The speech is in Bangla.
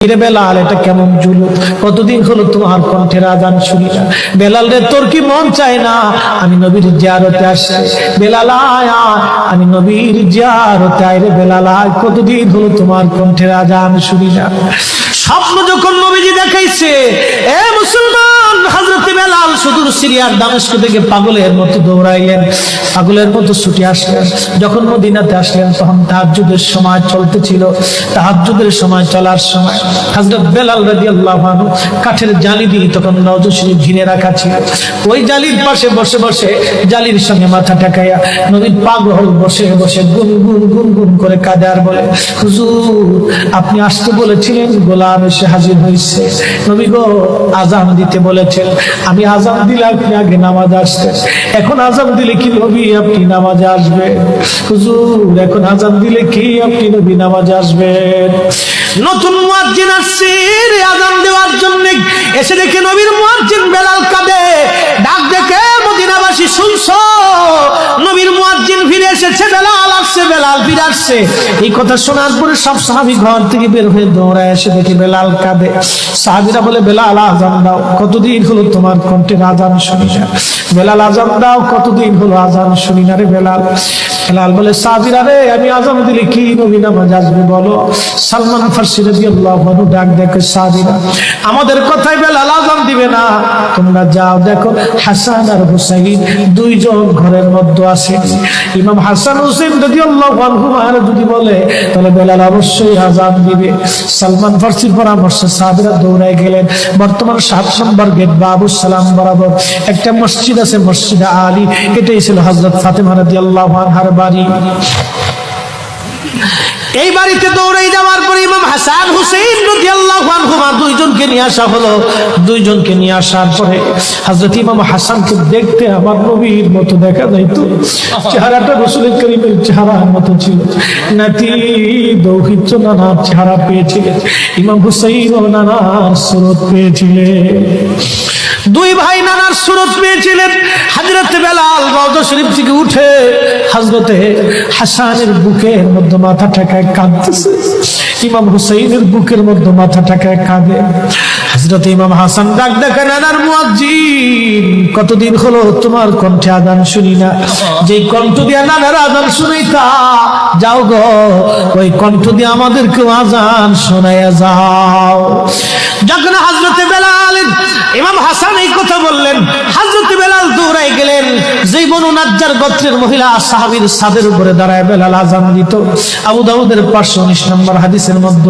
বেলাল, এটা কেমন জুলুম? কতদিন হলো তোমার কণ্ঠের আজান শুনি না। বেলাল রে, তোর কি মন চায় না আমি নবীর জিয়ারতে আসি? বেলাল আয়, আমি নবীর জিয়ারতে আই রে বেলাল আয়, কতদিন হলো তোমার কণ্ঠের আজান শুনি না। স্বপ্ন যখন নবীজি দেখাইছে, এ মুসলমান, হযরত বেলাল সুদূর সিরিয়ার দামেস্ক থেকে পাগলের মতো দৌড়াইলেন, পাগলের মতো ছুটে আসলেন। যখন মদিনাতে আসলেন তখন তাহাজ্জুদের সময় চলতেছিল। তাহাজ্জুদের সময় চলার সময় হযরত বেলাল রাদিয়াল্লাহু আনহু কাঠের জালি দিয়ে তখন নওজো শরীফ ঘিরে রাখা ছিল। ওই জালির পাশে বসে বসে জালির সঙ্গে মাথা ঠেকাইয়া নবী পাগল বসে বসে গুনগুন গুনগুন করে কাঁদে আর বলে, হুজুর আপনি আসতে বলেছিলেন, গোলাম এসে হাজির হয়েছে। নবী গো, আজান দিতে বলেছেন, আমি আজান দিলে আপনি আগে নামাজ আসতেন, এখন আজান দিলে কি নবী আপনি নামাজে আসবেন? হুজুর এখন আজান দিলে কি আপনি নবী নামাজে আসবেন? নতুন মুয়াজ্জিন আসছে আজান দেওয়ার জন্য, এসে দেখে নবীর মুয়াজ্জিন বেলাল কাঁদে। ডাক দেখে মদিনাবাসী শুনছো, নবীর মুয়াজ্জিন ফিরে এসেছে, বেলাল আসছে, বেলাল ফিরে আসছে। এই কথা শোনার পরে সব সাহাবী ঘর থেকে বের হয়ে দৌড়ায় এসে দেখে বেলাল কাঁদে। সাহাবীরা বলে, বেলাল আজান দাও, কতদিন হলো তোমার কণ্ঠের আজান শুনি না। বেলাল আজান দাও, কতদিন হলো আজান শুনি না রে বেলাল। বেলাল বলে, সাহাবীরা রে, আমি আজান দিলে কি নবী নামাজ আসবে বলো? সালমান ফারসি রাদিয়াল্লাহু আনহু ডাক দেখে, সাহাবীরা আমাদের কথাই বেলাল আজান দিবে না, তোমরা যাও দেখো হাসান আর হুসাইন দুইজন ঘরের মধ্যে আছে। ইমাম হাসান হুসাইন রাদিয়াল্লাহু আনহুমা যদি বলে তাহলে বেলাল অবশ্যই আজান দিবে। সালমান ফারসির পরামর্শে সাহাবীরা দৌড়ায় গেলেন। বর্তমান 7 নম্বর গেট বাবুস সালাম বরাবর একটা মসজিদ আছে, মসজিদে আলী। এটাই ছিল হযরত ফাতেমা রাদিয়াল্লাহু আনহার বাড়ি। এই বাড়িতে দৌড়ে যাওয়ার পরে ইমাম হাসান হুসাইন রাদিয়াল্লাহু আনহুমা দুইজনকে নিয়ে আসা হলো। দুইজনকে নিয়ে আসার পরে হযরত ইমাম হাসানকে দেখতে আমার নবীর মতো দেখা যাইতো, চেহারাটা রাসূল করিমের চেহারার মতো ছিল। নাতি দৌহিত্র নানার চেহারা পেয়েছিলেন, ইমাম হুসাইন ও নানার সুরত পেয়েছিলেন। দুই ভাই নানার সুরত পেয়েছিলেন। হযরত বেলাল রওজা শরীফ থেকে উঠে হযরতে হাসানের বুকের মধ্যে মাথা ঠেকায় কাঁদতেছে, ইমাম হুসাইনের বুকের মধ্যে মাথা ঠেকায় কাঁদে। হযরত ইমাম হাসান ডাক দেখে, নানার মুয়াজ্জিন, কতদিন হলো তোমার কণ্ঠে আযান শুনি না। যেই কণ্ঠ দিয়ে নানার আযান শুনাইতা, যাও গো ওই কণ্ঠ দিয়ে আমাদেরকে আযান শোনায়া যাও। যখন হযরত বেলাল ইমাম হাসান এই কথা বললেন, হযরত বেলাল দৌড়ায় গেলেন। যেই বনু নাজ্জার গোত্রের মহিলা সাহাবীর ছাদের উপরে দাঁড়ায় বেলাল আযান দিত। আবু দাউদের 519 নম্বর হাদিসের মধ্যে